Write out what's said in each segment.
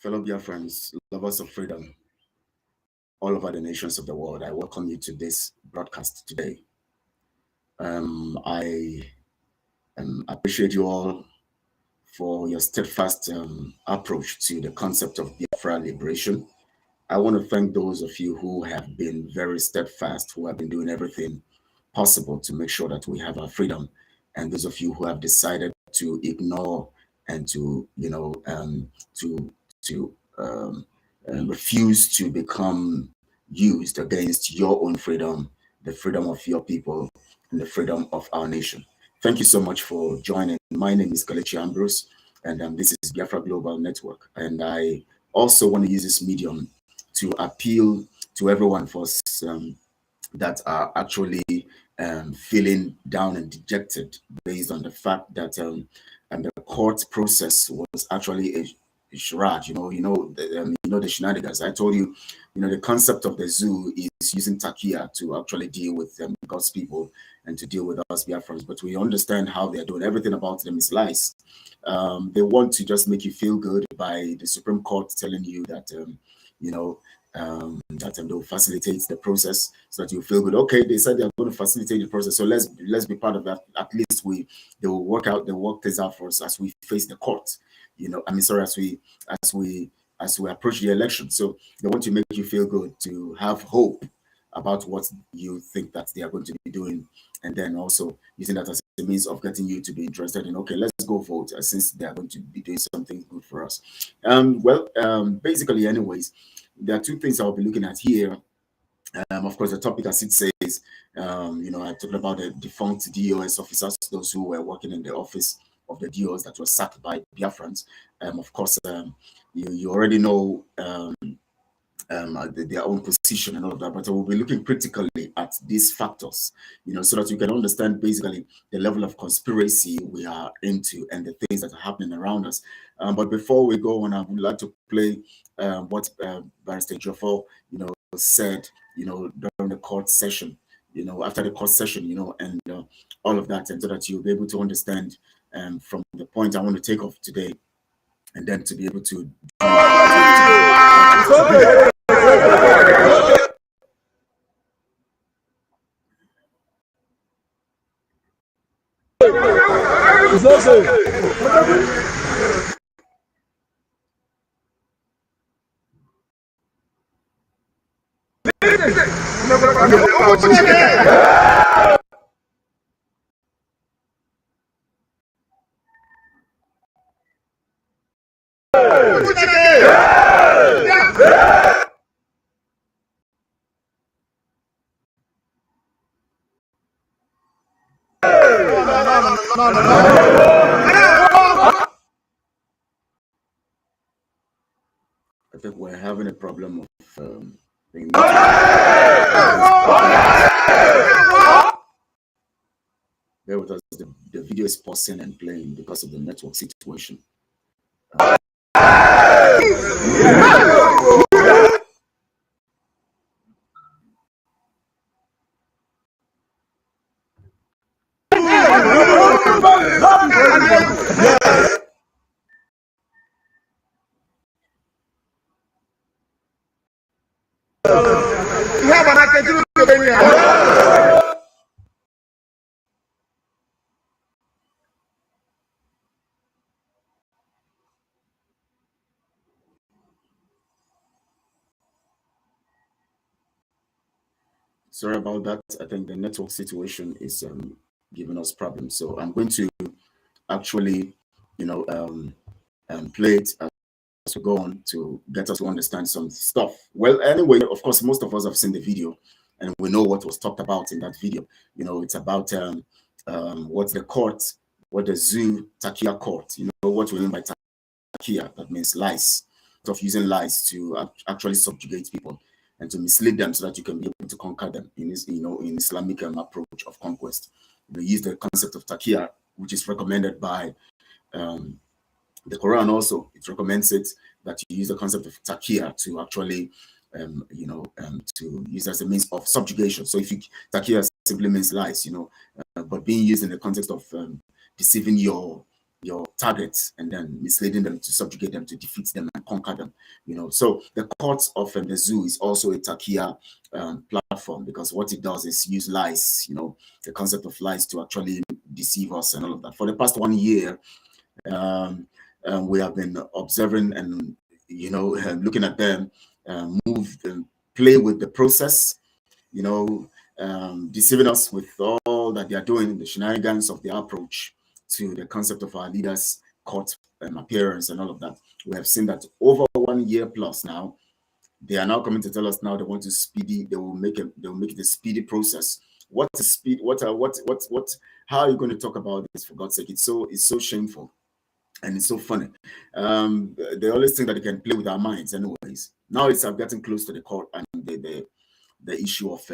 Fellow Biafrans, lovers of freedom all over the nations of the world, I welcome you to this broadcast today. I appreciate you all for your steadfast approach to the concept of Biafra liberation. I want to thank those of you who have been very steadfast, who have been doing everything possible to make sure that we have our freedom, and those of you who have decided to ignore and to, refuse to become used against your own freedom, the freedom of your people, and the freedom of our nation. Thank you so much for joining. My name is Uchechi Ambrose, and this is Biafra Global Network. And I also want to use this medium to appeal to everyone for that are actually feeling down and dejected based on the fact that the court process was actually a charade. You know the shenanigans. I told you, the concept of the zoo is using takiyah to actually deal with God's people and to deal with us Biafrans. But we understand how they're doing. Everything about them is lies. They want to just make you feel good by the Supreme Court telling you that that they'll facilitate the process so that you feel good. Okay, they said they're going to facilitate the process, so let's be part of that. At least they will work this out for us as we face the court. As we approach the election. So they want to make you feel good, to have hope about what you think that they are going to be doing, and then also using that as a means of getting you to be interested in, okay, let's go vote, since they are going to be doing something good for us. Basically, anyways, there are two things I'll be looking at here. Of course, the topic, as it says, I talked about the defunct DOS officers, those who were working in the office of the DOS that were sacked by Biafrans. Of course, you already know their own position and all of that, but I will be looking critically at these factors, so that you can understand basically the level of conspiracy we are into and the things that are happening around us. But before we go on, I would like to play what Barrister Joffo, said, during the court session, after the court session, and all of that, and so that you'll be able to understand from the point I want to take off today, and then to be able to I think we're having a problem of bear with us. The video is pausing and playing because of the network situation. Sorry about that. I think the network situation is giving us problems. So I'm going to actually, play it as we go on to get us to understand some stuff. Well, anyway, of course, most of us have seen the video and we know what was talked about in that video. It's about what the zoo takiyah court, what we mean by takiyah, that means lies, of using lies to actually subjugate people and to mislead them so that you can be able to conquer them in this, in Islamic approach of conquest. They use the concept of takiyah, which is recommended by the Quran also. It recommends it, that you use the concept of takiyah to actually, to use as a means of subjugation. So takiyah simply means lies, but being used in the context of deceiving your your targets and then misleading them to subjugate them, to defeat them and conquer them. So the court of the zoo is also a takiyah platform, because what it does is use lies, the concept of lies, to actually deceive us and all of that. For the past 1 year, we have been observing and looking at them move and play with the process, deceiving us with all that they are doing, the shenanigans of their approach to the concept of our leaders' court appearance and all of that. We have seen that over 1 year plus now, they are now coming to tell us now they want to speedy. They will make it a speedy process. What is speed? How are you going to talk about this? For God's sake, it's so shameful. And it's so funny. They always think that they can play with our minds. Anyways, now it's getting close to the court and the issue of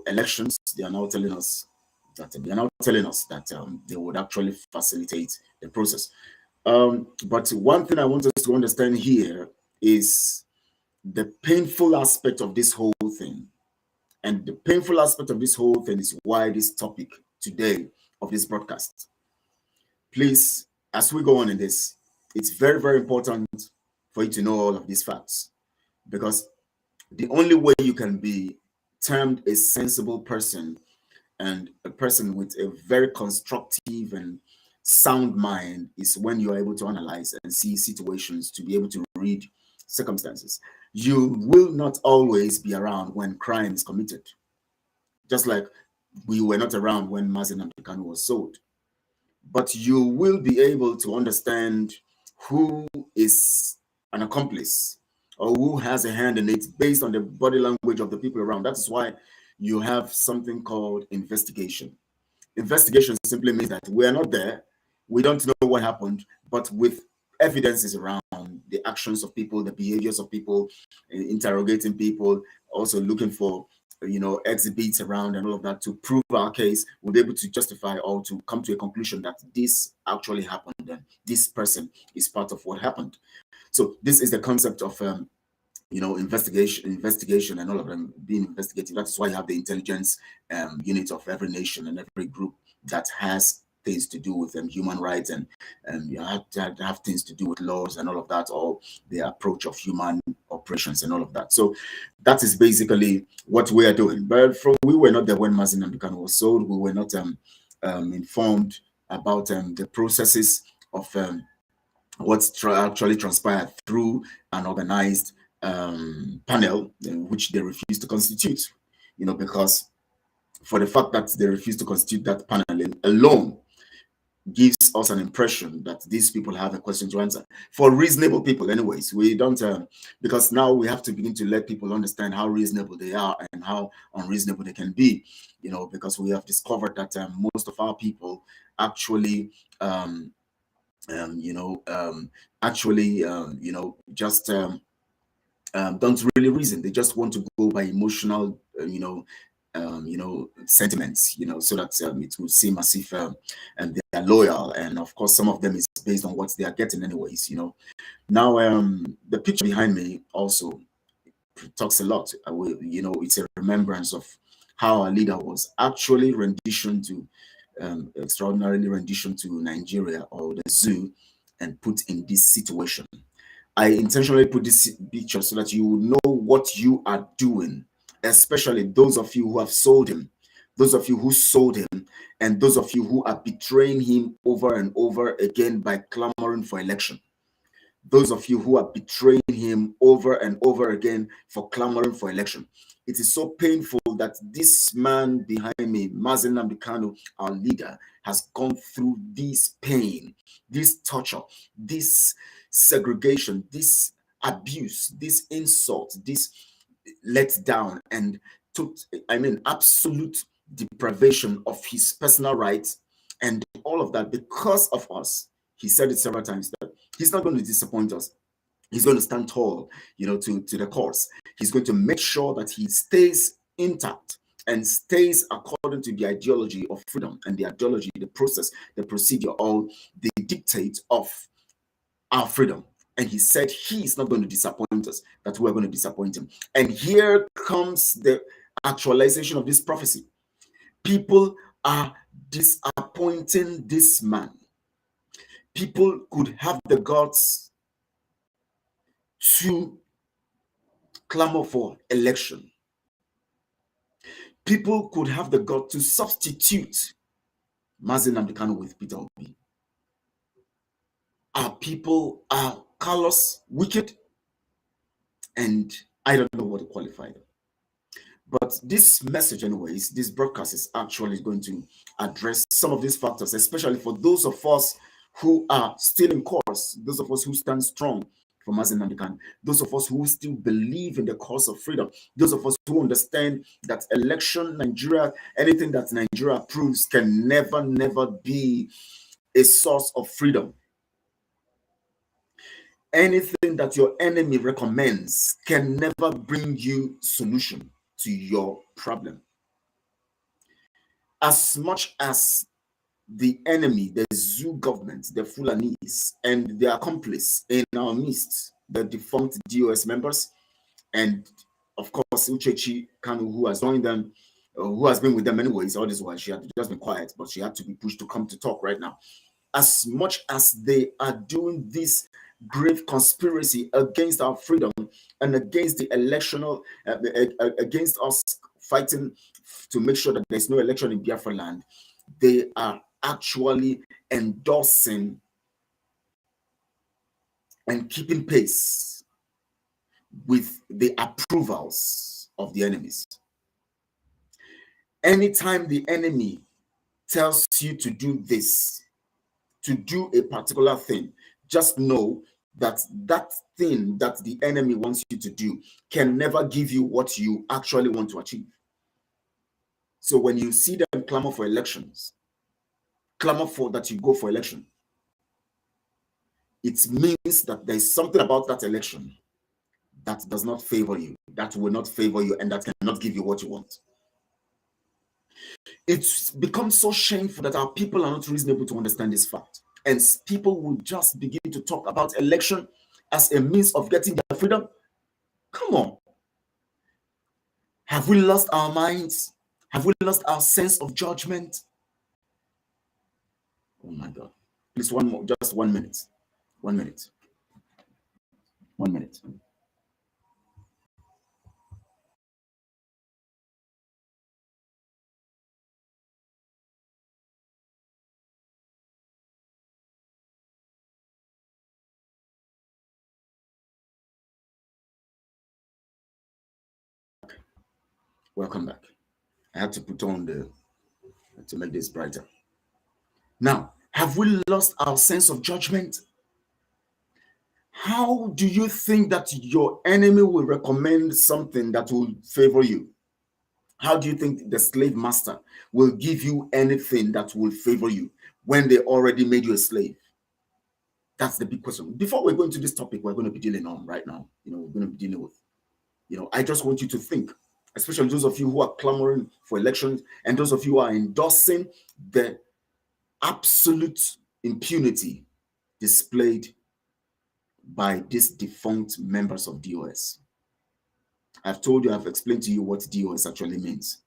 elections. They are now telling us that they would actually facilitate the process. But one thing I want us to understand here is the painful aspect of this whole thing. And the painful aspect of this whole thing is why this topic today of this broadcast. Please, as we go on in this, it's very, very important for you to know all of these facts, because the only way you can be termed a sensible person and a person with a very constructive and sound mind is when you are able to analyze and see situations, to be able to read circumstances. You will not always be around when crime is committed, just like we were not around when Mazen Kanu was sold. But you will be able to understand who is an accomplice or who has a hand in it based on the body language of the people around. That is why you have something called investigation. Investigation simply means that we are not there, we don't know what happened, but with evidences around the actions of people, the behaviors of people, interrogating people, also looking for exhibits around and all of that to prove our case, we'll be able to justify or to come to a conclusion that this actually happened and this person is part of what happened. So this is the concept of investigation and all of them being investigated. That is why you have the intelligence unit of every nation and every group that has things to do with human rights and you have to have things to do with laws and all of that, or the approach of human operations and all of that. So that is basically what we are doing. But we were not there when Mazen Kanu was sold. We were not informed about the processes of what's actually transpired through an organized panel which they refused to constitute, because for the fact that they refused to constitute that panel alone gives us an impression that these people have a question to answer. For reasonable people, anyways, we don't, because now we have to begin to let people understand how reasonable they are and how unreasonable they can be, because we have discovered that most of our people actually, just don't really reason. They just want to go by emotional, sentiments, so that it will seem as if and they are loyal. And of course, some of them is based on what they are getting, anyways. Now, the picture behind me also talks a lot. It's a remembrance of how our leader was actually renditioned to, extraordinarily renditioned to Nigeria or the zoo, and put in this situation. I intentionally put this picture so that you will know what you are doing, especially those of you who have sold him, those of you who sold him, and those of you who are betraying him over and over again by clamoring for election. Those of you who are betraying him over and over again for clamoring for election. It is so painful that this man behind me, Mazen Kanu, our leader, has gone through this pain, this torture, this segregation, this abuse, this insult, this let down, and absolute deprivation of his personal rights and all of that because of us. He said it several times that he's not going to disappoint us. He's going to stand tall, to the cause. He's going to make sure that he stays intact and stays according to the ideology of freedom and the ideology, the process, the procedure, all the dictate of our freedom. And he said he is not going to disappoint us, that we're going to disappoint him. And here comes the actualization of this prophecy. People are disappointed appointing this man, people could have the guts to clamor for election. People could have the guts to substitute Mazi Nnamdi Kanu with Peter Obi. Our people are callous, wicked, and I don't know what to qualify them. But this message, anyways, this broadcast is actually going to address some of these factors, especially for those of us who are still in course, those of us who stand strong for Mazi Nnamdi Kanu, those of us who still believe in the cause of freedom, those of us who understand that election, Nigeria, anything that Nigeria approves can never, never be a source of freedom. Anything that your enemy recommends can never bring you solution to your problem. As much as the enemy, the zoo government, the Fulanis, and their accomplice in our midst, the defunct DOS members, and of course Uchechi Kanu, who has joined them, who has been with them anyways, all this while she had just been quiet, but she had to be pushed to come to talk right now. As much as they are doing this grave conspiracy against our freedom and against the electional, against us fighting to make sure that there's no election in Biafra land, they are actually endorsing and keeping pace with the approvals of the enemies. Anytime the enemy tells you to do this, to do a particular thing, just know that that thing that the enemy wants you to do can never give you what you actually want to achieve. So when you see them clamor for elections, clamor for that you go for election, it means that there's something about that election that does not favor you, that will not favor you, and that cannot give you what you want. It's become so shameful that our people are not reasonable to understand this fact. And people will just begin to talk about election as a means of getting their freedom. Come on. Have we lost our minds? Have we lost our sense of judgment? Oh my God. Please, one more, just 1 minute. 1 minute. 1 minute. Welcome back. I had to put on to make this brighter. Now, have we lost our sense of judgment? How do you think that your enemy will recommend something that will favor you? How do you think the slave master will give you anything that will favor you when they already made you a slave? That's the big question. Before we go into this topic, we're going to be dealing on right now. We're going to be dealing with. I just want you to think, especially those of you who are clamoring for elections and those of you who are endorsing the absolute impunity displayed by these defunct members of DOS. I've told you, I've explained to you what DOS actually means.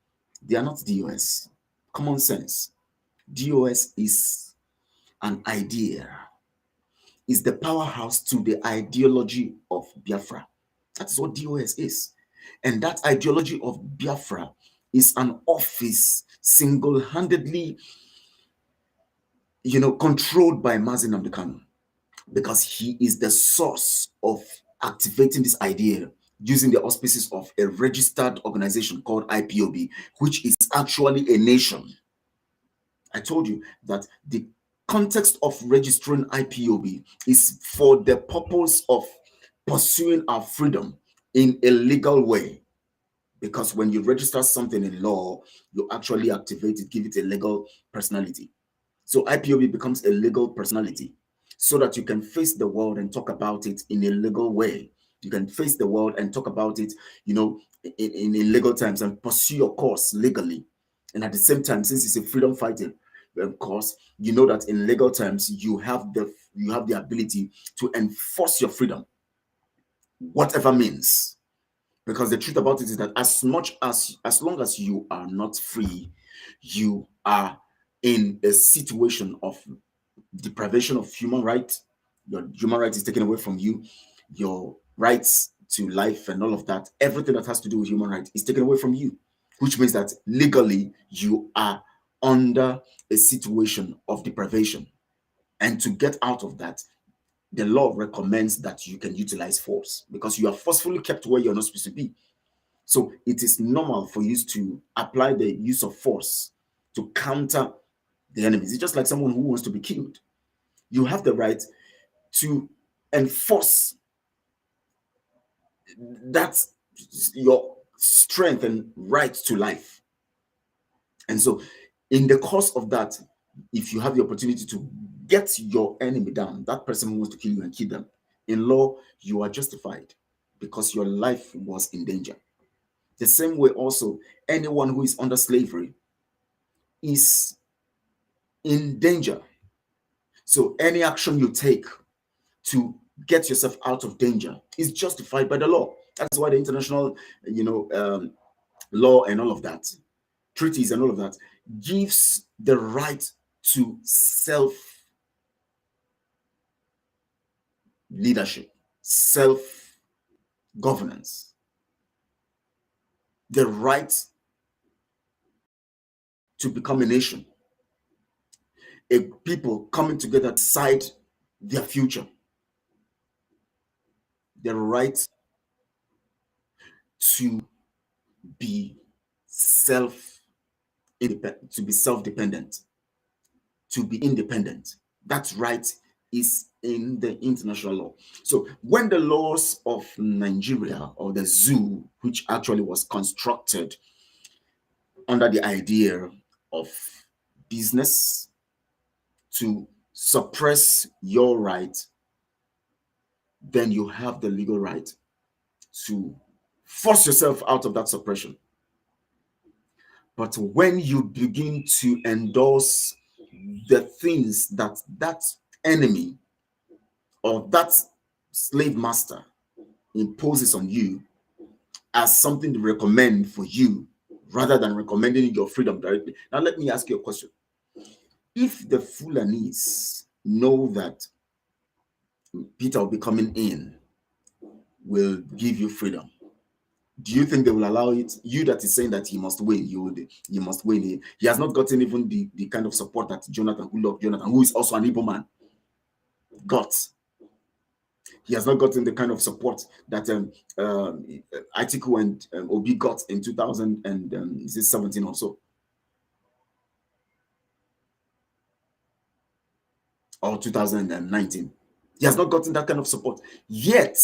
They are not DOS. Common sense. DOS is an idea, is the powerhouse to the ideology of Biafra. That's what DOS is. And that ideology of Biafra is an office single-handedly, controlled by Mazi Nnamdi Kanu, because he is the source of activating this idea using the auspices of a registered organization called IPOB, which is actually a nation. I told you that the context of registering IPOB is for the purpose of pursuing our freedom in a legal way. Because when you register something in law, you actually activate it, give it a legal personality. So IPOB becomes a legal personality so that you can face the world and talk about it in a legal way. You can face the world and talk about it, in legal terms and pursue your cause legally. And at the same time, since it's a freedom fighting cause, you know that in legal terms, you have the ability to enforce your freedom, whatever means. Because the truth about it is that as long as you are not free, you are in a situation of deprivation of human rights, your human rights is taken away from you, your rights to life and all of that, everything that has to do with human rights is taken away from you, which means that legally you are under a situation of deprivation. And to get out of that, the law recommends that you can utilize force because you are forcefully kept where you're not supposed to be. So it is normal for you to apply the use of force to counter the enemies. It's just like someone who wants to be killed. You have the right to enforce that your strength and right to life. And so in the course of that, if you have the opportunity to get your enemy down, that person who wants to kill you and kill them, in law, you are justified because your life was in danger. The same way also, anyone who is under slavery is in danger. So any action you take to get yourself out of danger is justified by the law. That's why the international, law and all of that, treaties and all of that, gives the right to self leadership, self governance, the right to become a nation, a people coming together to decide their future, the right to be self-independent, to be self-dependent, to be independent. That right is in the international law. So when the laws of Nigeria, or the zoo, which actually was constructed under the idea of business to suppress your right, then you have the legal right to force yourself out of that suppression. But when you begin to endorse the things that that enemy or that slave master imposes on you as something to recommend for you rather than recommending your freedom directly. Now, let me ask you a question. If the Fulanese know that Peter will be coming in, will give you freedom, do you think they will allow it? You that is saying that he must win, you must win. He has not gotten even the kind of support that Jonathan, who loved Jonathan, who is also an Igbo man, got. He has not gotten the kind of support that Atiku and Obi got in 2017 or so, or 2019. He has not gotten that kind of support. Yet,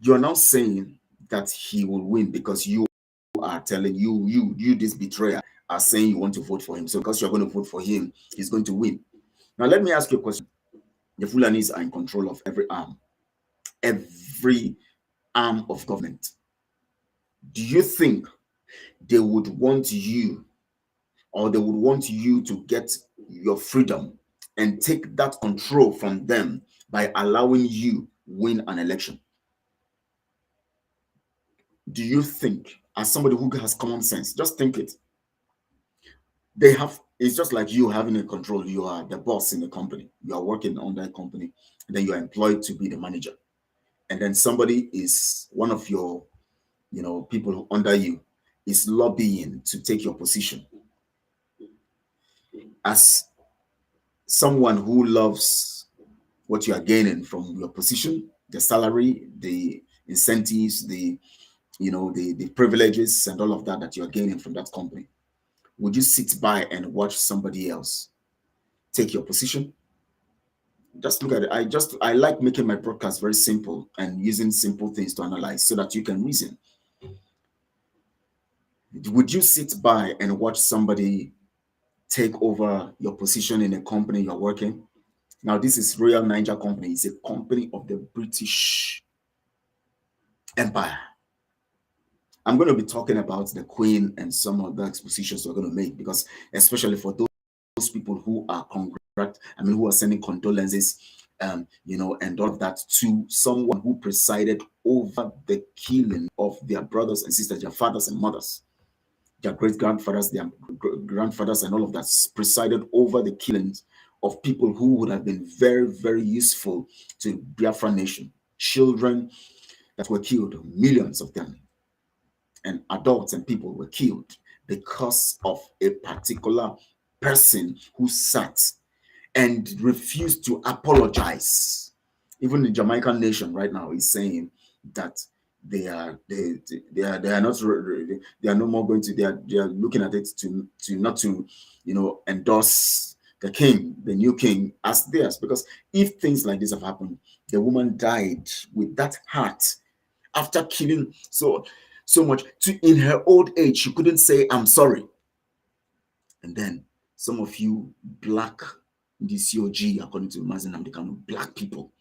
you are now saying that he will win because you are telling you this betrayer, are saying you want to vote for him. So because you're going to vote for him, he's going to win. Now, let me ask you a question. The Fulanis are in control of every arm of government. Do you think they would want you, or they would want you to get your freedom and take that control from them by allowing you win an election? Do you think, as somebody who has common sense, just think it, they have, it's just like you having a control. You are the boss in the company, you are working on that company, and then you are employed to be the manager, and then somebody is one of your people who under you is lobbying to take your position. As someone who loves what you are gaining from your position, the salary, the incentives, the privileges and all of that that you're gaining from that company, would you sit by and watch somebody else take your position? Just look at it. I like making my broadcast very simple and using simple things to analyze so that you can reason. Would you sit by and watch somebody take over your position in a company you're working? Now, this is Royal Niger Company. It's a company of the British Empire. I'm going to be talking about the Queen and some of the expositions we're going to make, because especially for those people who are who are sending condolences, and all of that to someone who presided over the killing of their brothers and sisters, their fathers and mothers. their great-grandfathers, their grandfathers, and all of that presided over the killings of people who would have been very, very useful to Biafra nation. Children that were killed, millions of them, and adults and people were killed because of a particular person who sat and refused to apologize. Even the Jamaican nation right now is saying that they are not they are no more going to they are looking at it to not to endorse the new king as theirs, because if things like this have happened, the woman died with that heart after killing so much to in her old age she couldn't say I'm sorry. And then some of you black DCOG, according to Mazen Amdekano, black people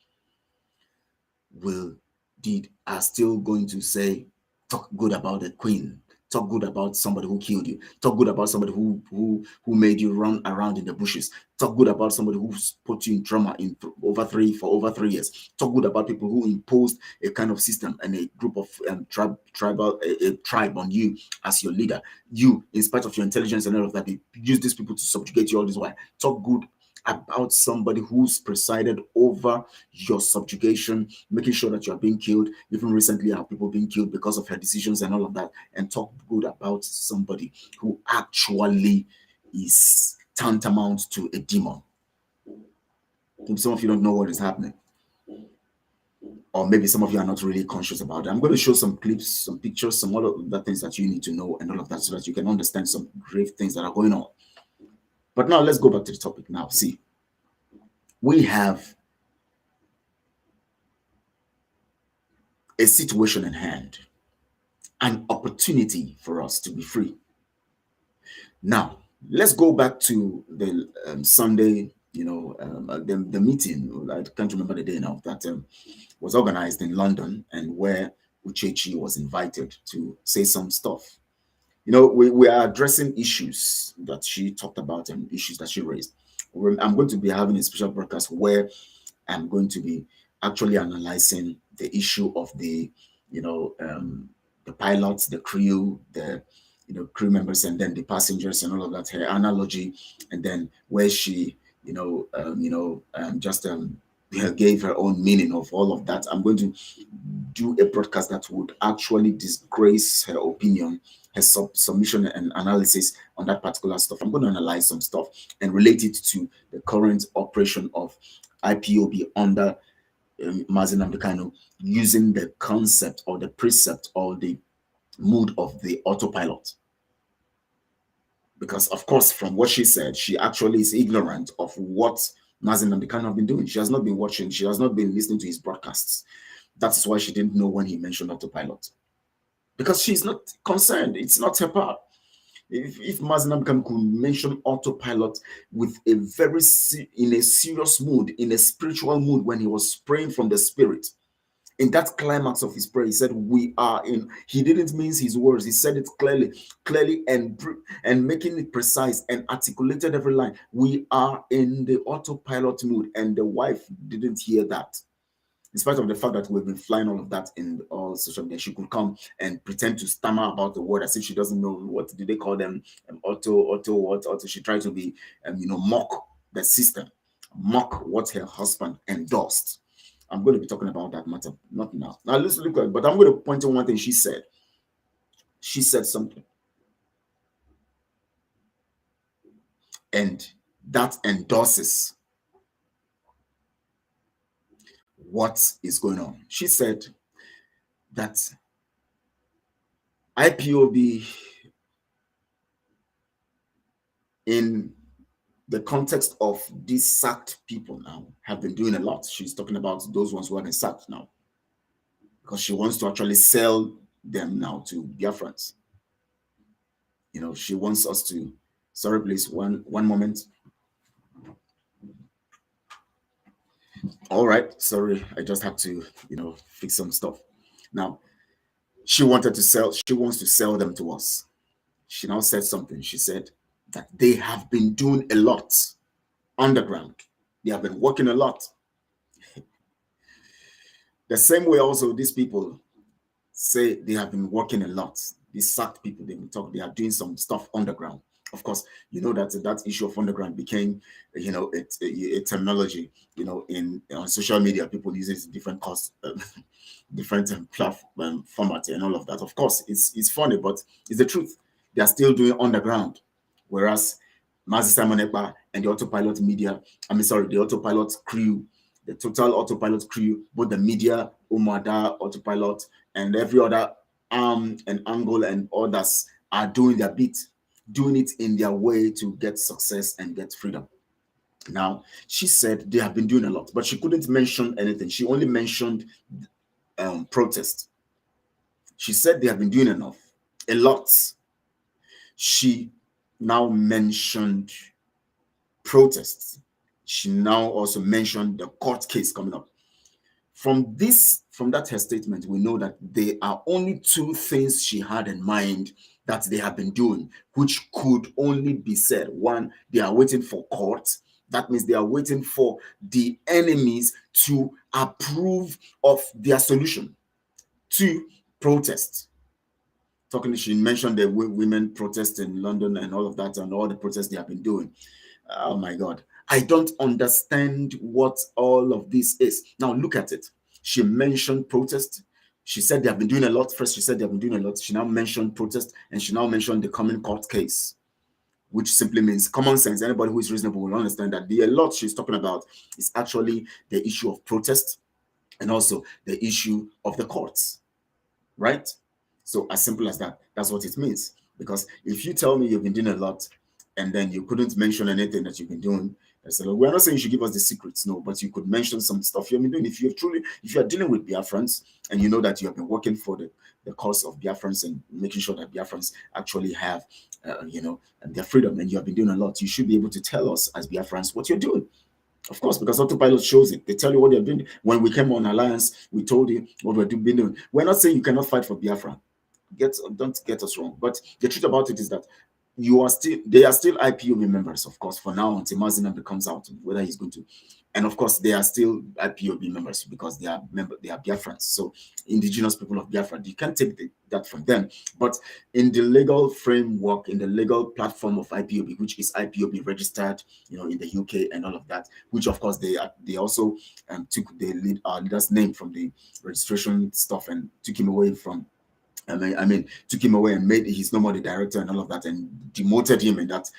are still going to say, talk good about the queen, talk good about somebody who killed you, talk good about somebody who made you run around in the bushes, talk good about somebody who's put you in trauma for over 3 years, talk good about people who imposed a kind of system and a group of tribe on you as your leader. You, in spite of your intelligence and all of that, they use these people to subjugate you all this while. Talk good about somebody who's presided over your subjugation, making sure that you are being killed. Even recently, have people being killed because of her decisions and all of that. And talk good about somebody who actually is tantamount to a demon. Some of you don't know what is happening, or maybe some of you are not really conscious about it. I'm going to show some clips, some pictures, some other things that you need to know and all of that, so that you can understand some grave things that are going on. But now let's go back to the topic now. See, we have a situation in hand, an opportunity for us to be free. Now, let's go back to the Sunday, the meeting. I can't remember the day now, that was organized in London, and where Uchechi was invited to say some stuff. We are addressing issues that she talked about and issues that she raised. I'm going to be having a special broadcast where I'm going to be actually analyzing the issue of the pilots, the crew, the crew members, and then the passengers and all of that. Her analogy, and then where she just gave her own meaning of all of that. I'm going to do a broadcast that would actually disgrace her opinion, her submission and analysis on that particular stuff. I'm going to analyze some stuff and relate it to the current operation of IPOB under Mazen Amdekano, using the concept or the precept or the mood of the autopilot. Because, of course, from what she said, she actually is ignorant of what Mazen Amdekano have been doing. She has not been watching, she has not been listening to his broadcasts. That is why she didn't know when he mentioned autopilot. Because she's not concerned. It's not her part. If Mazen Amdekano could mention autopilot with in a serious mood, in a spiritual mood, when he was praying from the spirit, in that climax of his prayer, he said, "We are in." He didn't mince his words. He said it clearly, and making it precise and articulated every line. We are in the autopilot mood, and the wife didn't hear that. In spite of the fact that we've been flying all of that in all social media, she could come and pretend to stammer about the word as if she doesn't know what did they call them, auto. She tried to be, mock the system, mock what her husband endorsed. I'm going to be talking about that matter, not now. Now let's look at it, but I'm going to point to one thing she said. She said something, and that endorses what is going on. She said that IPOB, in the context of these sacked people now, have been doing a lot. She's talking about those ones who have been sacked now, because she wants to actually sell them now to Biafrans. She wants us to, sorry please, one moment. All right, sorry, I just have to fix some stuff. Now, she wants to sell them to us. She now said something. She said that they have been doing a lot underground. They have been working a lot. The same way also these people say they have been working a lot. these sacked people, they will talk, they are doing some stuff underground. Of course, you know that that issue of underground became, a terminology, in on social media. People use it in different cost, different platform format and all of that. Of course, it's funny, but it's the truth. They are still doing underground, whereas Mazi Simon Ekpa and the autopilot media, the autopilot crew, the total autopilot crew, both the media, Umada, autopilot, and every other arm and angle and others are doing their bit, doing it in their way to get success and get freedom. Now, she said they have been doing a lot, but she couldn't mention anything. She only mentioned protest. She said they have been doing enough, a lot. She now mentioned protests. She now also mentioned the court case coming up. From that her statement, we know that there are only two things she had in mind that they have been doing, which could only be said. One, they are waiting for court. That means they are waiting for the enemies to approve of their solution. Two, protest. She mentioned the women protest in London and all of that, and all the protests they have been doing. Oh my God. I don't understand what all of this is. Now look at it. She mentioned protest. She said they have been doing a lot. First, she said they have been doing a lot. She now mentioned protest, and she now mentioned the coming court case, which simply means common sense. Anybody who is reasonable will understand that the a lot she's talking about is actually the issue of protest and also the issue of the courts, right? So as simple as that, that's what it means. Because if you tell me you've been doing a lot and then you couldn't mention anything that you've been doing, I said, we're not saying you should give us the secrets, no, but you could mention some stuff you've been doing. If you are dealing with Biafrans and you know that you have been working for the cause of Biafrans and making sure that Biafrans actually have, their freedom, and you have been doing a lot, you should be able to tell us as Biafrans what you're doing. Of course, because autopilot shows it. They tell you what they're doing. When we came on Alliance, we told you what we're doing. We're not saying you cannot fight for Biafra. Don't get us wrong. But the truth about it is that they are still IPOB members, of course, for now until Mazina comes out, whether he's going to. And of course, they are still IPOB members because they are Biafrans. So indigenous people of Biafra, you can't take that from them. But in the legal framework, in the legal platform of IPOB, which is IPOB registered, in the UK and all of that, which of course they also took the leader's name from the registration stuff and took him away from. Took him away and made he's no more the director and all of that, and demoted him in that.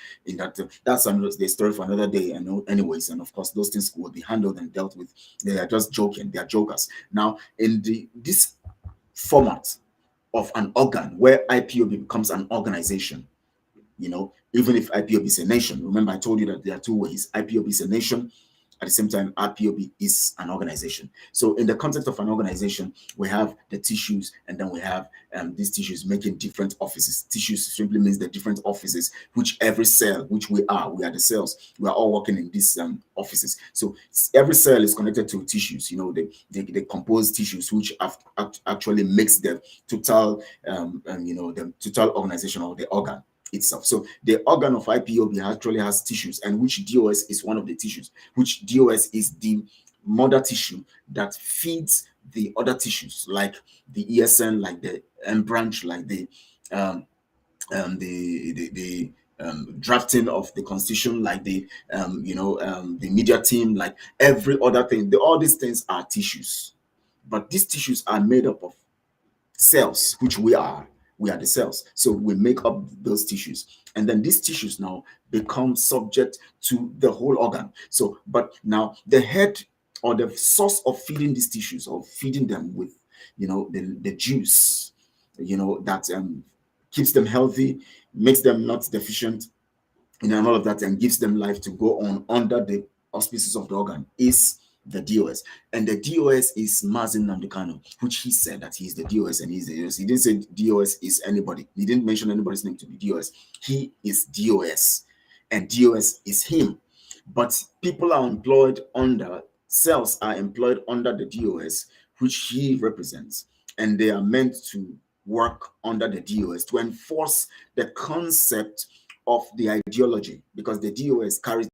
That's the story for another day. Anyways, and of course, those things will be handled and dealt with. They are just joking. They are jokers. Now, in this format of an organ where IPOB becomes an organization, even if IPOB is a nation. Remember, I told you that there are two ways. IPOB is a nation. At the same time, IPOB is an organization. So in the context of an organization, we have the tissues, and then we have these tissues making different offices. Tissues simply means the different offices, which every cell, which we are the cells, we are all working in these offices. So every cell is connected to tissues, they compose tissues, which actually makes the total, the total organization or the organ itself. So the organ of IPOB actually has tissues, and which DOS is one of the tissues, which DOS is the mother tissue that feeds the other tissues, like the ESN, like the M branch, like the drafting of the constitution, like the media team, like every other thing. All these things are tissues, but these tissues are made up of cells, which we are the cells. So we make up those tissues, and then these tissues now become subject to the whole organ. So, but now the head or the source of feeding these tissues, or feeding them with, the juice, that keeps them healthy, makes them not deficient, and all of that, and gives them life to go on under the auspices of the organ, is the DOS. And the DOS is Mazi Nnamdi Kanu, which he said that he's the DOS and he's the DOS. He didn't say DOS is anybody. He didn't mention anybody's name to be DOS. He is DOS, and DOS is him. But people are employed under, cells are employed under the DOS, which he represents, and they are meant to work under the DOS to enforce the concept of the ideology, because the DOS carries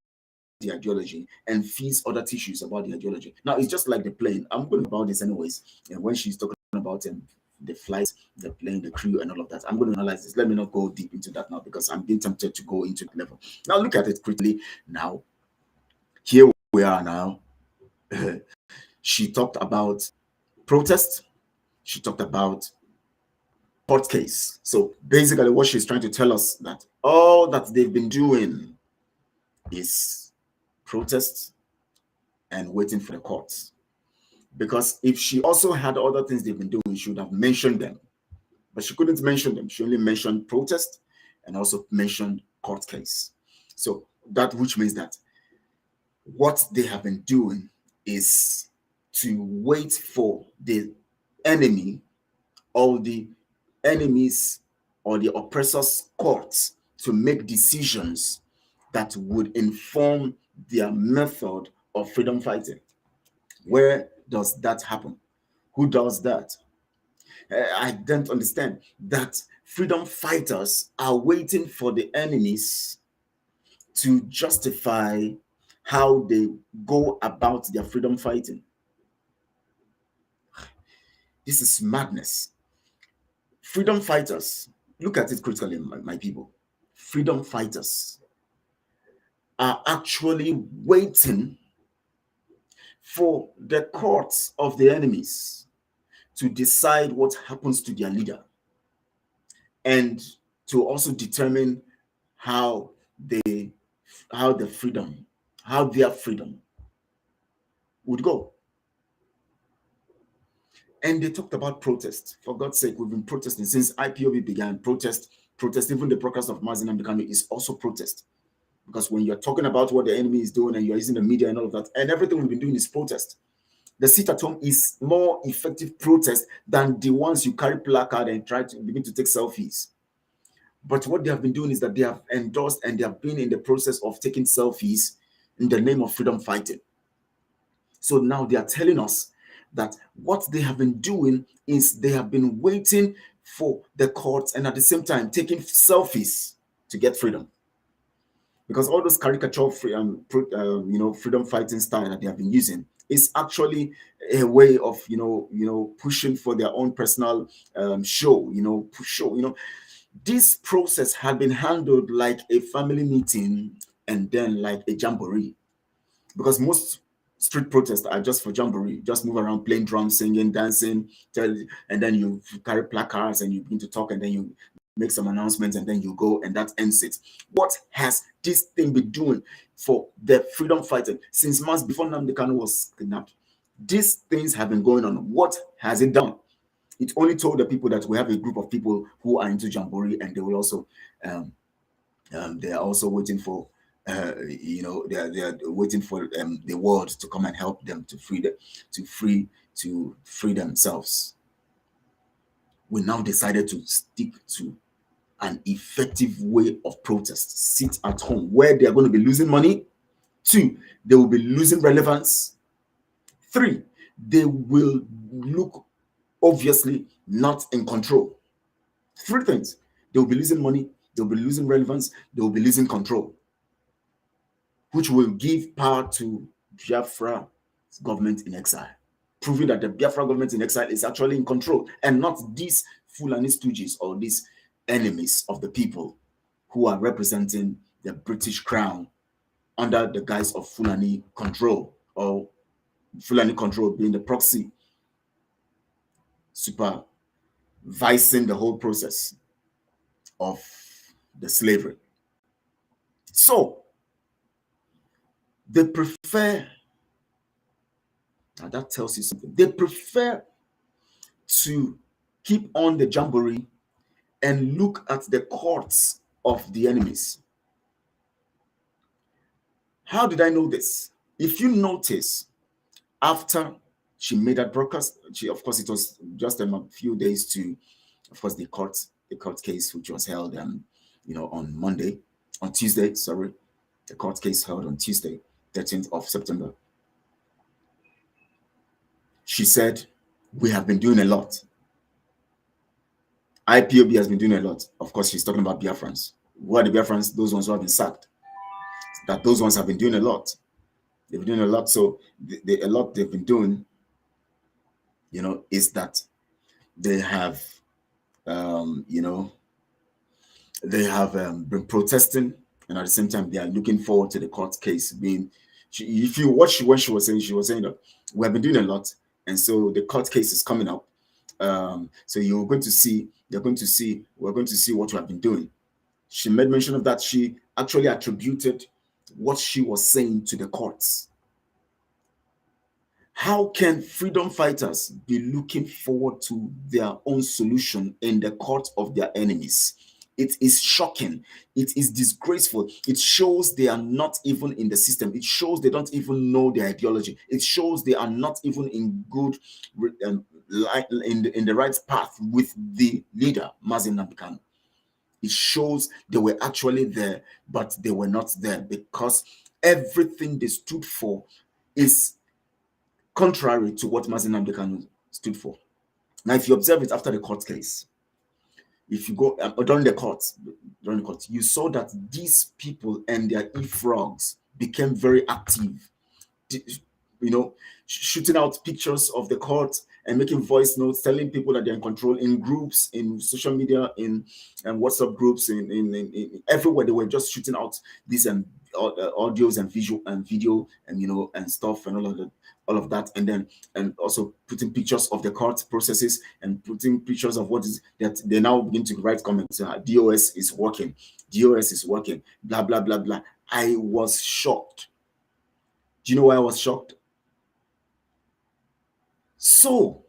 the ideology and feeds other tissues about the ideology. Now, it's just like the plane. I'm going about this anyways. And when she's talking about the flights, the plane, the crew, and all of that. I'm going to analyze this. Let me not go deep into that now because I'm being tempted to go into that level. Now look at it quickly. Now, here we are now. She talked about protest. She talked about court case. So basically what she's trying to tell us that all that they've been doing is protests and waiting for the courts. Because if she also had other things they've been doing, she would have mentioned them. But she couldn't mention them. She only mentioned protest and also mentioned court case. So that, which means that what they have been doing is to wait for the enemy or the enemies or the oppressors' courts to make decisions that would inform their method of freedom fighting. Where does that happen? Who does that? I don't understand that freedom fighters are waiting for the enemies to justify how they go about their freedom fighting. This is madness. Freedom fighters, look at it critically, my people. Freedom fighters are actually waiting for the courts of the enemies to decide what happens to their leader and to also determine how their freedom would go. And they talked about protest. For God's sake, we've been protesting since IPOB began. Protest. Even the broadcast of Mazi Nnamdi Kanu is also protest. Because when you're talking about what the enemy is doing and you're using the media and all of that, and everything we've been doing is protest. The sit at home is more effective protest than the ones you carry placard and try to begin to take selfies. But what they have been doing is that they have endorsed and they have been in the process of taking selfies in the name of freedom fighting. So now they are telling us that what they have been doing is they have been waiting for the courts and at the same time taking selfies to get freedom. Because all those caricature freedom fighting style that they have been using is actually a way of pushing for their own personal show. This process had been handled like a family meeting and then like a jamboree, because most street protests are just for jamboree, just move around playing drums, singing, dancing, and then you carry placards and you begin to talk and then you make some announcements and then you go and that ends it. What has this thing been doing for the freedom fighting since months before Nnamdi Kanu was kidnapped? These things have been going on. What has it done? It only told the people that we have a group of people who are into jamboree and they will also they are also waiting for they are waiting for the world to come and help them to free themselves. We now decided to stick to an effective way of protest. Sit at home, where they are going to be losing money. 2, they will be losing relevance. 3, they will look obviously not in control. 3 things: they will be losing money, they will be losing relevance, they will be losing control, which will give power to Biafra government in exile, proving that the Biafra government in exile is actually in control and not these Fulani stooges or these enemies of the people who are representing the British crown under the guise of Fulani control, or Fulani control being the proxy supervising the whole process of the slavery. So they prefer, now that tells you something, they prefer to keep on the jamboree and look at the courts of the enemies. How did I know this? If you notice, after she made that broadcast, of course, it was just a few days to, of course, the court case, which was held on Tuesday, the court case held on Tuesday, 13th of September. She said, we have been doing a lot. IPOB has been doing a lot. Of course, she's talking about Biafrans. Who are the Biafrans? Those ones who have been sacked. That those ones have been doing a lot. They've been doing a lot. So a lot they've been doing, is that they have, you know, they have been protesting, and at the same time, they are looking forward to the court case being. If you watch when she was saying that we have been doing a lot, and so the court case is coming up. So you're going to see, we're going to see what we have been doing. She made mention of that. She actually attributed what she was saying to the courts. How can freedom fighters be looking forward to their own solution in the court of their enemies? It is shocking. It is disgraceful. It shows they are not even in the system. It shows they don't even know their ideology. It shows they are not even in good, in the right path with the leader, Mazi Nnamdi Kanu. It shows they were actually there, but they were not there because everything they stood for is contrary to what Mazi Nnamdi Kanu stood for. Now, if you observe it after the court case, if you go during the court, you saw that these people and their e-frogs became very active, you know, shooting out pictures of the court and making voice notes, telling people that they're in control in groups, in social media, in WhatsApp groups, in everywhere. They were just shooting out these audios and video and, you know, and stuff and all of that, and then also putting pictures of the court processes and putting pictures of what is that. They now begin to write comments. DOS is working, DOS is working, blah blah blah blah. I was shocked. Do you know why I was shocked? So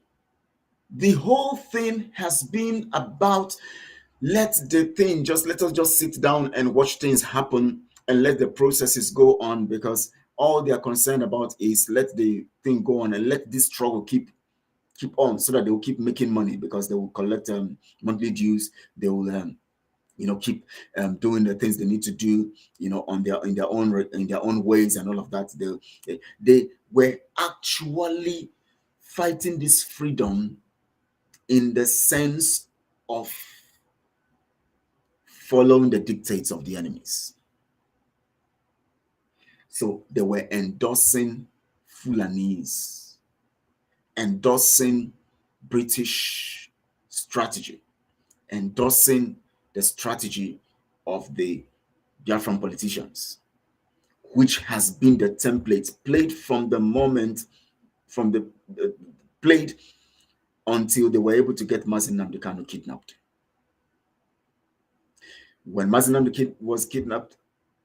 the whole thing has been about let us just sit down and watch things happen and let the processes go on, because all they are concerned about is let the thing go on and let this struggle keep on, so that they will keep making money, because they will collect monthly dues. They will you know, keep doing the things they need to do, you know, in their own ways and all of that. They were actually fighting this freedom in the sense of following the dictates of the enemies. So they were endorsing Fulanese, endorsing British strategy, endorsing the strategy of the Biafran politicians, which has been the template played from the moment, from the played until they were able to get Mazi Nnamdi Kanu kidnapped. When Mazi Nnamdi was kidnapped,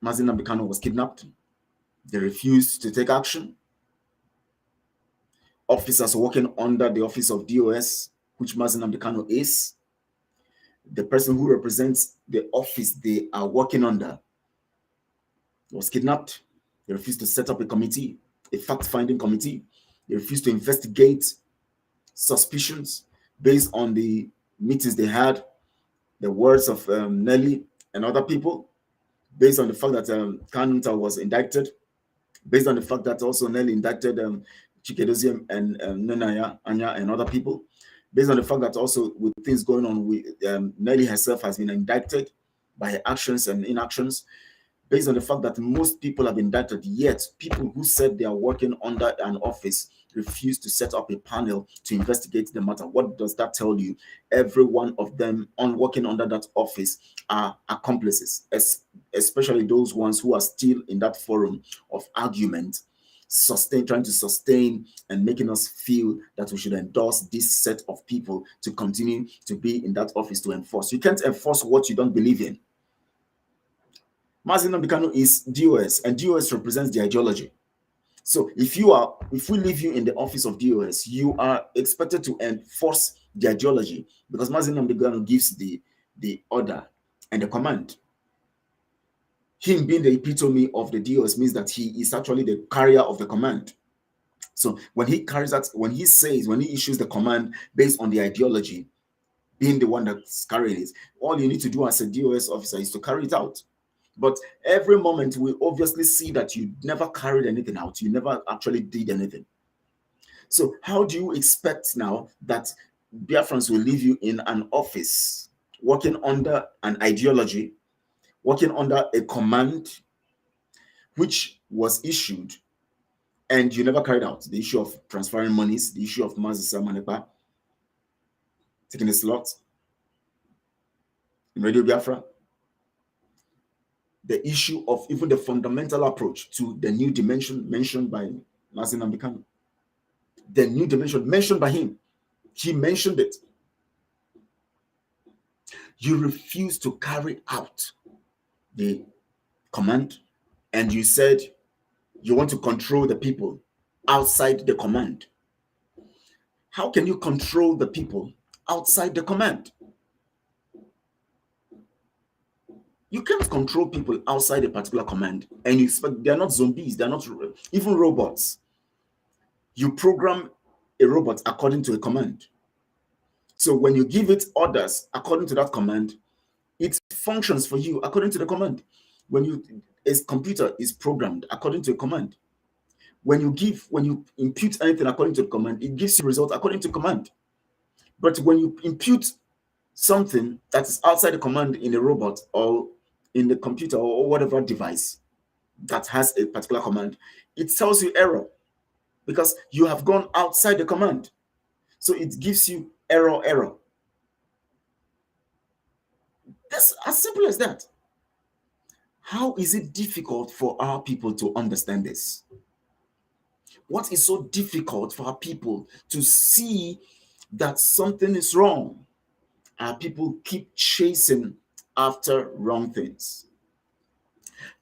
Mazi Nnamdi Kanu was kidnapped, they refused to take action. Officers working under the office of DOS, which Mazi Nnamdi Kanu is, the person who represents the office they are working under, was kidnapped. They refused to set up a committee, a fact-finding committee. They refused to investigate suspicions based on the meetings they had, the words of Nelly and other people, based on the fact that Kanunta was indicted, based on the fact that also Nelly indicted Chikedozie and Nonaya, Anya, and other people, based on the fact that also with things going on with Nelly herself has been indicted by her actions and inactions, based on the fact that most people have been indicted, yet people who said they are working under an office refuse to set up a panel to investigate the matter. What does that tell you? Every one of them on working under that office are accomplices, especially those ones who are still in that forum of argument, trying to sustain and making us feel that we should endorse this set of people to continue to be in that office to enforce. You can't enforce what you don't believe in. Mazi Nnamdi Kanu is DOS, and DOS represents the ideology. So if we leave you in the office of DOS, you are expected to enforce the ideology, because Mazi Nnamdi Kanu gives the order and the command. Him being the epitome of the DOS means that he is actually the carrier of the command. So when he issues the command based on the ideology, being the one that's carrying it, all you need to do as a DOS officer is to carry it out. But every moment we obviously see that you never carried anything out. You never actually did anything. So how do you expect now that Biafrans will leave you in an office working under an ideology, working under a command which was issued, and you never carried out? The issue of transferring monies, the issue of Mazi Manepa, taking a slot in Radio Biafra. The issue of even the fundamental approach to the new dimension mentioned by Mazi Nnamdi Kanu. The new dimension mentioned by him. He mentioned it. You refuse to carry out the command, and you said you want to control the people outside the command. How can you control the people outside the command? You can't control people outside a particular command, and you expect they're not zombies, they're not even robots. You program a robot according to a command. So when you give it orders according to that command, it functions for you according to the command. When a computer is programmed according to a command. When you impute anything according to the command, it gives you result according to command. But when you impute something that is outside the command in a robot or in the computer or whatever device that has a particular command, it tells you error because you have gone outside the command. So it gives you error. That's as simple as that. How is it difficult for our people to understand this? What is so difficult for our people to see that something is wrong? Our people keep chasing after wrong things.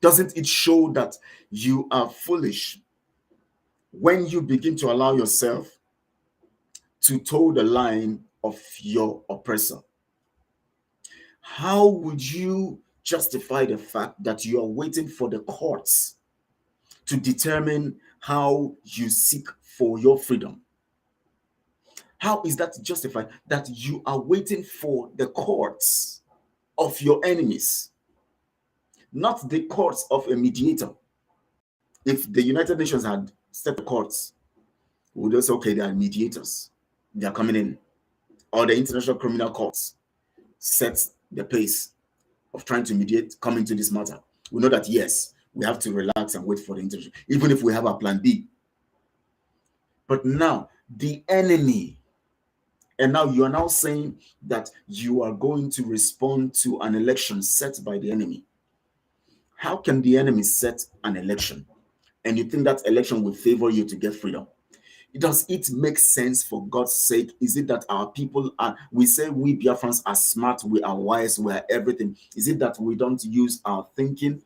Doesn't it show that you are foolish when you begin to allow yourself to toe the line of your oppressor? How would you justify the fact that you are waiting for the courts to determine how you seek for your freedom? How is that justified? That you are waiting for the courts of your enemies, not the courts of a mediator. If the United Nations had set the courts, we would just say, okay, they are mediators. They are coming in. Or the International Criminal Courts set the pace of trying to mediate, come into this matter. We know that, yes, we have to relax and wait for the international, even if we have a plan B. But now, the enemy, and now you are now saying that you are going to respond to an election set by the enemy. How can the enemy set an election and you think that election will favor you to get freedom? Does it make sense, for God's sake? Is it that our people are, we say we Biafrans are smart, we are wise, we are everything? Is it that we don't use our thinking?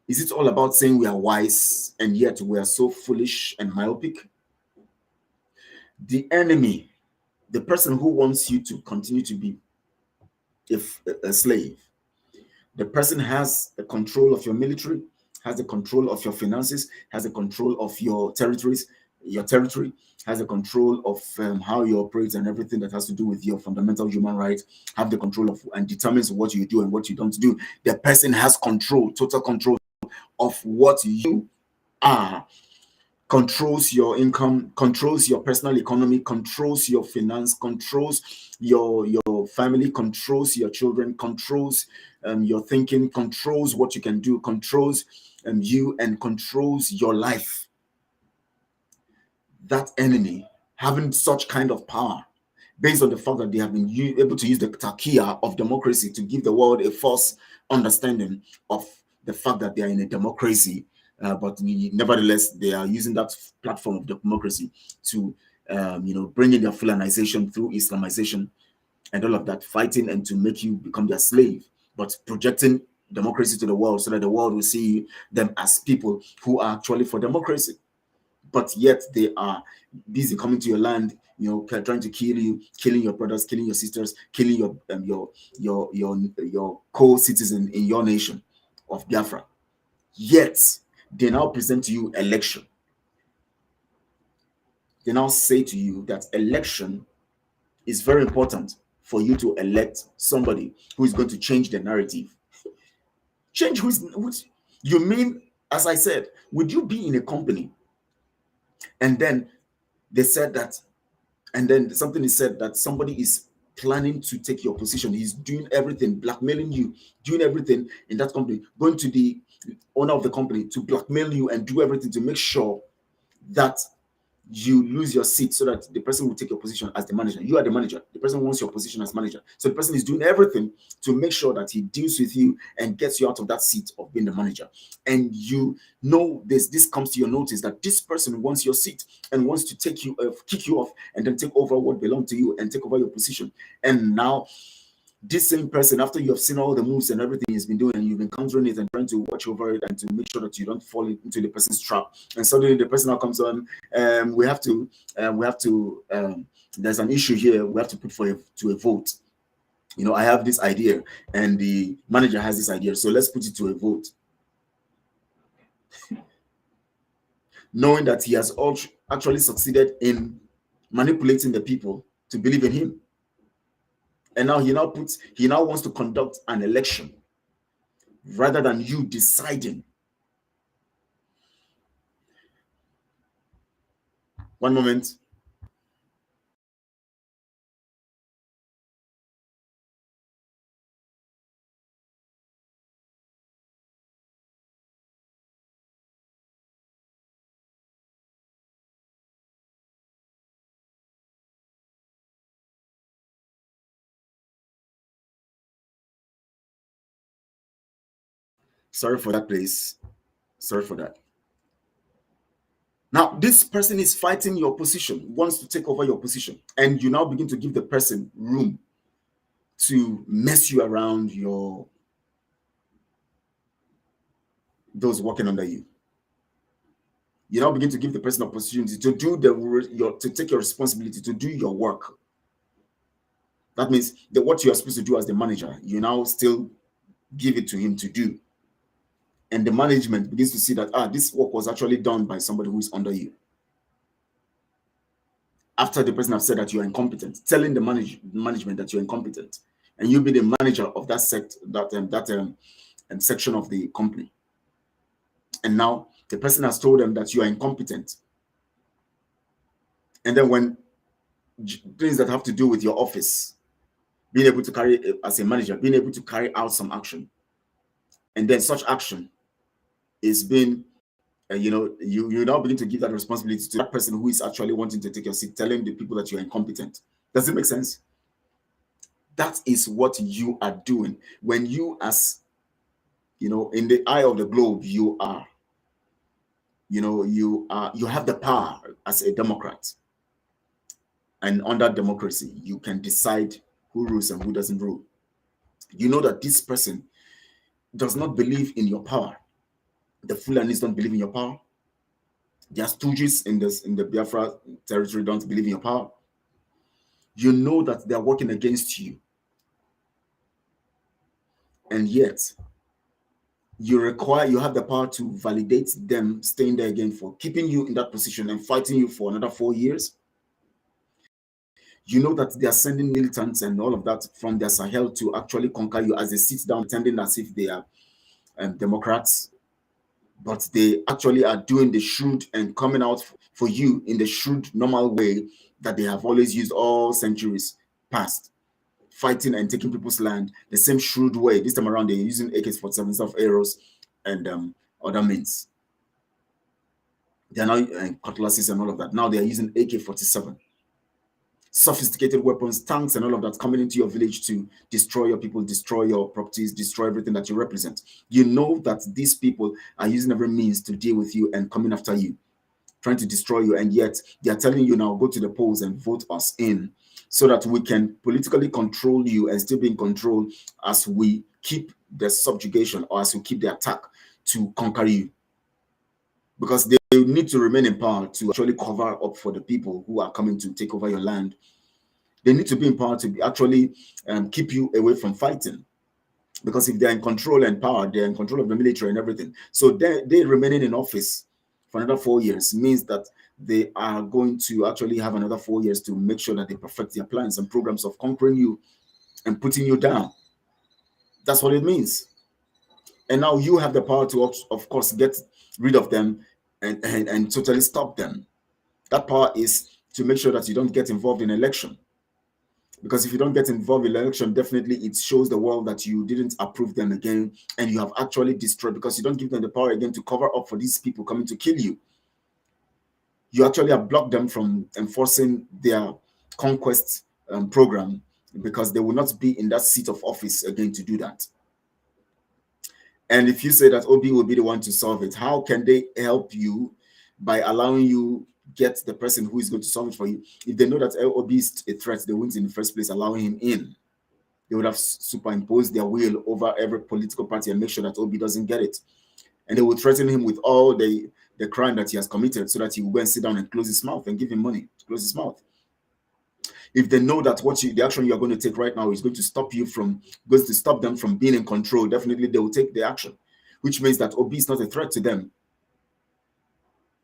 Is it all about saying we are wise and yet we are so foolish and myopic? The enemy, the person who wants you to continue to be a slave, the person has the control of your military, has the control of your finances, has the control of your territories, your territory, has the control of how you operate and everything that has to do with your fundamental human rights, have the control of and determines what you do and what you don't do. The person has control, total control of what you are, controls your income, controls your personal economy, controls your finance, controls your family, controls your children, controls your thinking, controls what you can do, controls you, and controls your life. That enemy, having such kind of power, based on the fact that they have been able to use the takiyah of democracy to give the world a false understanding of the fact that they are in a democracy, but nevertheless they are using that platform of democracy to bring in their Fulanization through Islamization and all of that, fighting and to make you become their slave, but projecting democracy to the world so that the world will see them as people who are actually for democracy. But yet they are busy coming to your land, trying to kill you, killing your brothers, killing your sisters, killing your co-citizen in your nation of Biafra. Yet they now present to you election. They now say to you that election is very important for you to elect somebody who is going to change the narrative. Change who's you mean, as I said, would you be in a company and then they said that, and then something is said that somebody is planning to take your position, he's doing everything, blackmailing you, doing everything in that company, going to the owner of the company to blackmail you and do everything to make sure that you lose your seat so that the person will take your position as the manager. You are the manager. The person wants your position as manager. So the person is doing everything to make sure that he deals with you and gets you out of that seat of being the manager. And you know this comes to your notice that this person wants your seat and wants to take you, kick you off, and then take over what belongs to you and take over your position. And now this same person, after you have seen all the moves and everything he's been doing, and you've been countering it and trying to watch over it and to make sure that you don't fall into the person's trap, and suddenly the person now comes on, we have to, there's an issue here, we have to put to a vote. You know, I have this idea and the manager has this idea, so let's put it to a vote. Knowing that he has actually succeeded in manipulating the people to believe in him. And now he now wants to conduct an election rather than you deciding. One moment. Sorry for that, please. Sorry for that. Now, this person is fighting your position, wants to take over your position, and you now begin to give the person room to mess you around those working under you. You now begin to give the person opportunity to do to take your responsibility, to do your work. That means that what you are supposed to do as the manager, you now still give it to him to do. And the management begins to see that this work was actually done by somebody who is under you. After the person has said that you are incompetent, telling the management that you're incompetent, and you be the manager of that section of the company. And now the person has told them that you are incompetent. And then when things that have to do with your office, being able to carry, as a manager, being able to carry out some action, and then such action is being, you now begin to give that responsibility to that person who is actually wanting to take your seat, telling the people that you're incompetent. Does it make sense? That is what you are doing when you, as in the eye of the globe, you are, you have the power as a Democrat. And under democracy, you can decide who rules and who doesn't rule. You know that this person does not believe in your power. The Fulanis don't believe in your power. The stooges in the Biafra territory don't believe in your power. You know that they are working against you. And yet, you have the power to validate them staying there again, for keeping you in that position and fighting you for another 4 years. You know that they are sending militants and all of that from their Sahel to actually conquer you, as they sit down pretending as if they are Democrats. But they actually are doing the shrewd and coming out for you in the shrewd, normal way that they have always used all centuries past, fighting and taking people's land the same shrewd way. This time around, they're using AK-47 stuff, arrows, and other means. They are now cutlasses and all of that. Now they are using AK-47. Sophisticated weapons, tanks, and all of that coming into your village to destroy your people, destroy your properties, destroy everything that you represent. You know that these people are using every means to deal with you and coming after you, trying to destroy you, and yet they are telling you now, go to the polls and vote us in so that we can politically control you and still be in control as we keep the subjugation, or as we keep the attack to conquer you. Because they need to remain in power to actually cover up for the people who are coming to take over your land. They need to be in power to actually keep you away from fighting. Because if they're in control and power, they're in control of the military and everything. So they remaining in office for another 4 years means that they are going to actually have another 4 years to make sure that they perfect their plans and programs of conquering you and putting you down. That's what it means. And now you have the power to, of course, get rid of them and totally stop them. That power is to make sure that you don't get involved in election. Because if you don't get involved in election, definitely it shows the world that you didn't approve them again, and you have actually destroyed, because you don't give them the power again to cover up for these people coming to kill you. You actually have blocked them from enforcing their conquest program, because they will not be in that seat of office again to do that. And if you say that Obi will be the one to solve it, how can they help you by allowing you get the person who is going to solve it for you? If they know that Obi is a threat, they wouldn't in the first place allowing him in. They would have superimposed their will over every political party and make sure that Obi doesn't get it. And they will threaten him with all the crime that he has committed, so that he will go and sit down and close his mouth and give him money to close his mouth. If they know that the action you are going to take right now is going to stop them from being in control, definitely they will take the action, which means that Obi is not a threat to them.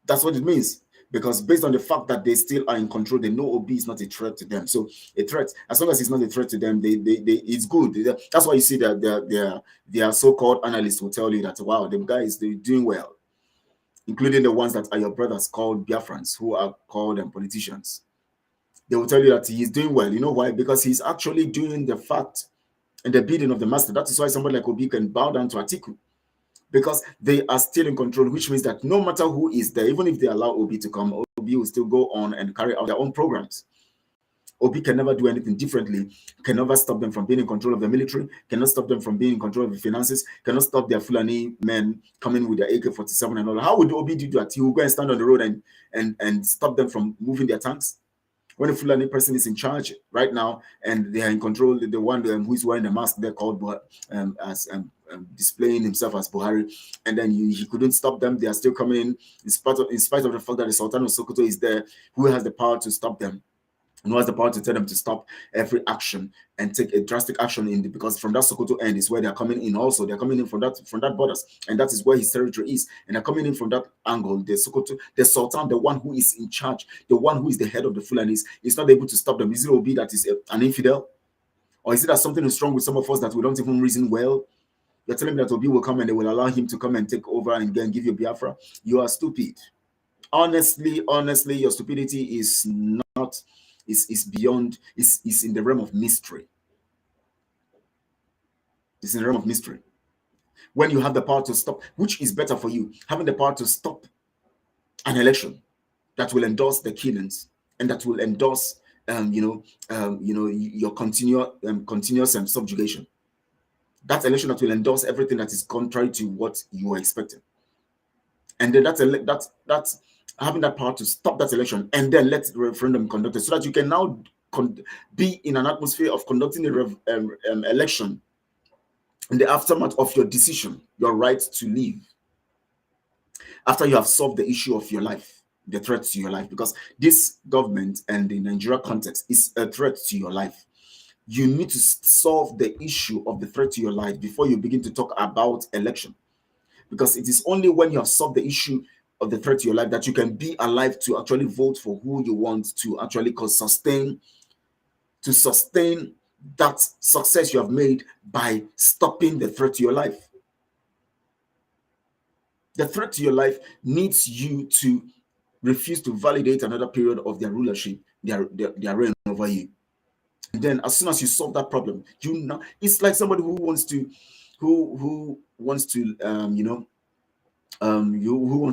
That's what it means. Because based on the fact that they still are in control, they know Obi is not a threat to them. So a threat, as long as it's not a threat to them, it's good. That's why you see that their so-called analysts will tell you that, wow, the guy is doing well, including the ones that are your brothers called Biafrans, who are called politicians. They will tell you that he's doing well. You know why? Because he's actually doing the fact and the bidding of the master. That is why somebody like Obi can bow down to Atiku, because they are still in control, which means that no matter who is there, even if they allow Obi to come, Obi will still go on and carry out their own programs. Obi can never do anything differently, can never stop them from being in control of the military, cannot stop them from being in control of the finances, cannot stop their Fulani men coming with their AK-47 and all. How would Obi do that? He will go and stand on the road and stop them from moving their tanks? When a Fulani person is in charge right now and they are in control, the one who is wearing the mask, they're called displaying himself as Buhari, and then he couldn't stop them. They are still coming in spite of the fact that the Sultan of Sokoto is there, who has the power to stop them, and who has the power to tell them to stop every action and take a drastic action because from that Sokoto end is where they are coming in. Also, they're coming in from that borders, and that is where his territory is. And they're coming in from that angle. The Sokoto, the Sultan, the one who is in charge, the one who is the head of the Fulanis, is not able to stop them. Is it Obi that is an infidel, or is it that something is wrong with some of us that we don't even reason well? You're telling me that Obi will come and they will allow him to come and take over and give you Biafra? You are stupid. Honestly, your stupidity is not. Is beyond, is in the realm of mystery. It's in the realm of mystery. When you have the power to stop, which is better for you, having the power to stop an election that will endorse the killings and that will endorse, your continuous subjugation. That election that will endorse everything that is contrary to what you are expecting, and then that's having that power to stop that election and then let the referendum conducted, so that you can now be in an atmosphere of conducting an election in the aftermath of your decision, your right to live, after you have solved the issue of your life, the threat to your life, because this government and the Nigeria context is a threat to your life. You need to solve the issue of the threat to your life before you begin to talk about election. Because it is only when you have solved the issue of the threat to your life that you can be alive to actually vote for who you want to actually sustain that success you have made by stopping the threat to your life. The threat to your life needs you to refuse to validate another period of their rulership, their reign over you. And then as soon as you solve that problem, it's like somebody who wants to who wants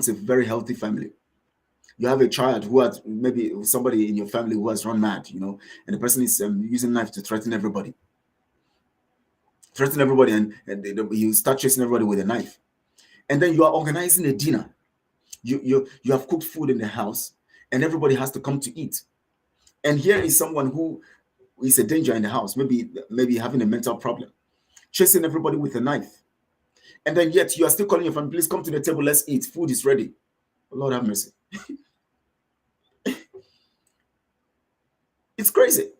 a very healthy family. You have a child who has maybe somebody in your family who has run mad, and the person is using a knife to threaten everybody, and you start chasing everybody with a knife. And then you are organizing a dinner. You have cooked food in the house, and everybody has to come to eat. And here is someone who is a danger in the house, maybe having a mental problem, chasing everybody with a knife. And then yet you are still calling your family, please come to the table, let's eat. Food is ready. Lord have mercy. It's crazy.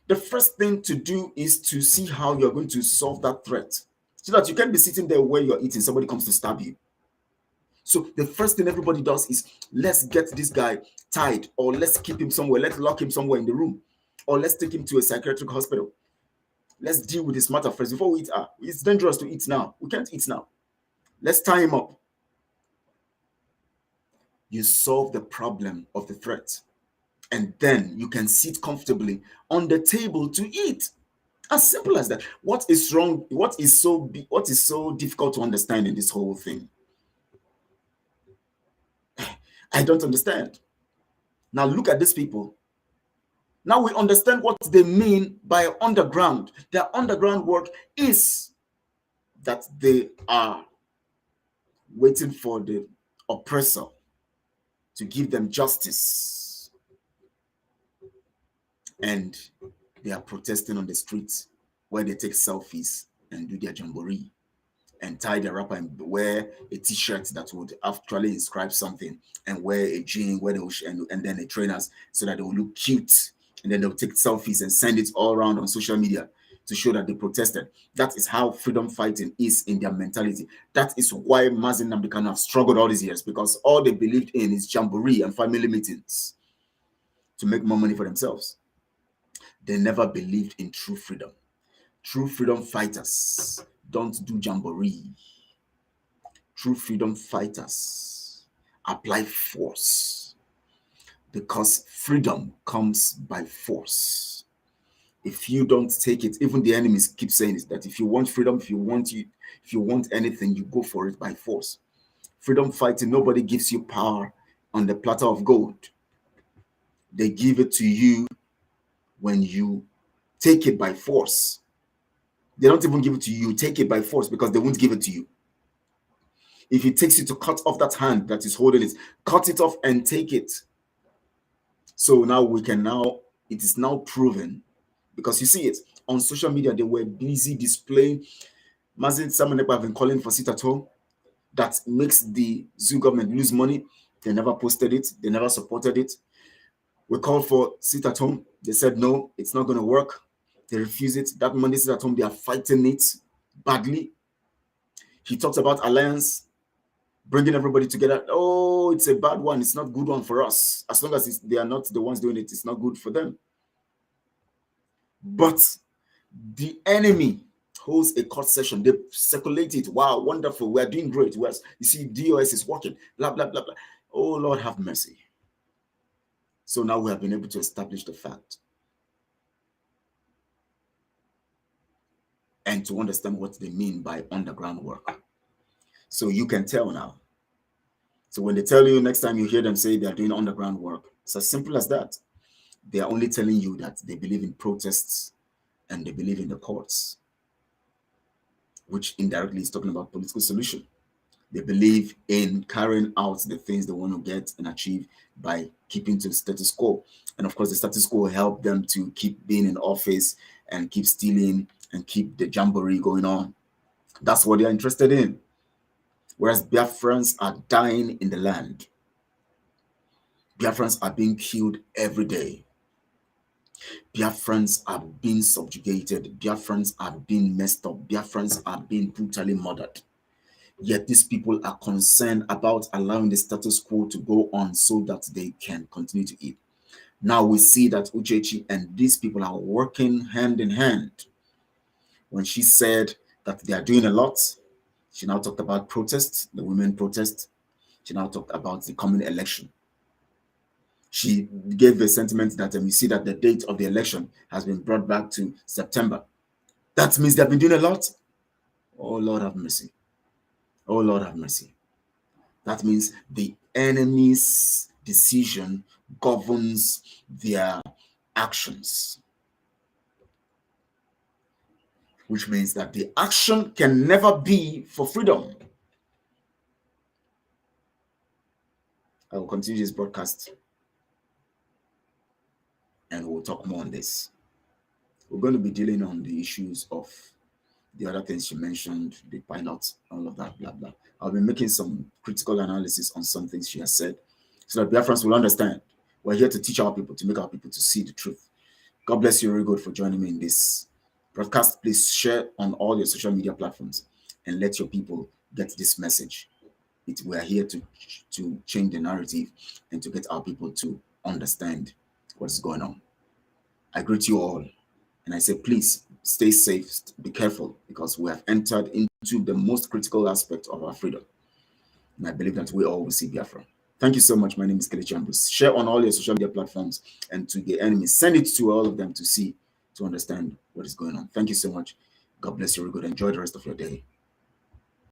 The first thing to do is to see how you're going to solve that threat, so that you can't be sitting there where you're eating, somebody comes to stab you. So the first thing everybody does is, let's get this guy tied, or let's keep him somewhere, let's lock him somewhere in the room, or let's take him to a psychiatric hospital. Let's deal with this matter first before we eat. It's dangerous to eat now. We can't eat now. Let's tie him up. You solve the problem of the threat, and then you can sit comfortably on the table to eat. As simple as that. What is wrong? What is so difficult to understand in this whole thing? I don't understand. Now look at these people. Now we understand what they mean by underground. Their underground work is that they are waiting for the oppressor to give them justice. And they are protesting on the streets where they take selfies and do their jamboree and tie their wrapper and wear a t-shirt that would actually inscribe something, and wear a jean where they will and then the trainers, so that they will look cute, and then they'll take selfies and send it all around on social media to show that they protested. That is how freedom fighting is in their mentality. That is why Mazi Nnamdi Kanu have struggled all these years, because all they believed in is jamboree and family meetings to make more money for themselves. They never believed in true freedom. True freedom fighters don't do jamboree. True freedom fighters apply force, because freedom comes by force. If you don't take it, even the enemies keep saying it, that if you want freedom, if you want anything, you go for it by force. Freedom fighting, nobody gives you power on the platter of gold. They give it to you when you take it by force. They don't even give it to you, you take it by force, because they won't give it to you. If it takes you to cut off that hand that is holding it, cut it off and take it. So now it is now proven, because you see it on social media, they were busy displaying. Someone have been calling for sit at home that makes the zoo government lose money. They never posted it, they never supported it. We called for sit at home, they said no, it's not going to work. They refuse it. That money sit at home, they are fighting it badly. He talks about alliance, bringing everybody together. Oh, it's a bad one. It's not a good one for us. As long as they are not the ones doing it, it's not good for them. But the enemy holds a court session. They circulate it. Wow, wonderful. We are doing great. You see, DOS is working. Blah, blah, blah, blah. Oh, Lord, have mercy. So now we have been able to establish the fact and to understand what they mean by underground work. So you can tell now. So when they tell you, next time you hear them say they are doing underground work, it's as simple as that. They are only telling you that they believe in protests and they believe in the courts, which indirectly is talking about political solution. They believe in carrying out the things they want to get and achieve by keeping to the status quo. And of course, the status quo help them to keep being in office and keep stealing and keep the jamboree going on. That's what they're interested in. Whereas Biafrans are dying in the land. Biafrans are being killed every day. Biafrans are being subjugated. Biafrans are being messed up. Biafrans are being brutally murdered. Yet these people are concerned about allowing the status quo to go on so that they can continue to eat. Now we see that Uchechi and these people are working hand in hand. When she said that they are doing a lot, she now talked about protests, the women protest. She now talked about the coming election. She gave a sentiment that we see that the date of the election has been brought back to September. That means they've been doing a lot. Oh, Lord have mercy. Oh, Lord have mercy. That means the enemy's decision governs their actions, which means that the action can never be for freedom. I will continue this broadcast and we'll talk more on this. We're going to be dealing on the issues of the other things she mentioned, the pilot, all of that, blah, blah. I'll be making some critical analysis on some things she has said so that Biafrans will understand. We're here to teach our people, to make our people to see the truth. God bless you very good for joining me in this broadcast. Please share on all your social media platforms and let your people get this message. We are here to change the narrative and to get our people to understand what is going on. I greet you all and I say, please stay safe, be careful, because we have entered into the most critical aspect of our freedom. And I believe that we all will see Biafra. Thank you so much. My name is Uchechi Kanu. Share on all your social media platforms, and to the enemies, send it to all of them to see, to understand what is going on. Thank you so much. God bless you. Very good. Enjoy the rest of your day.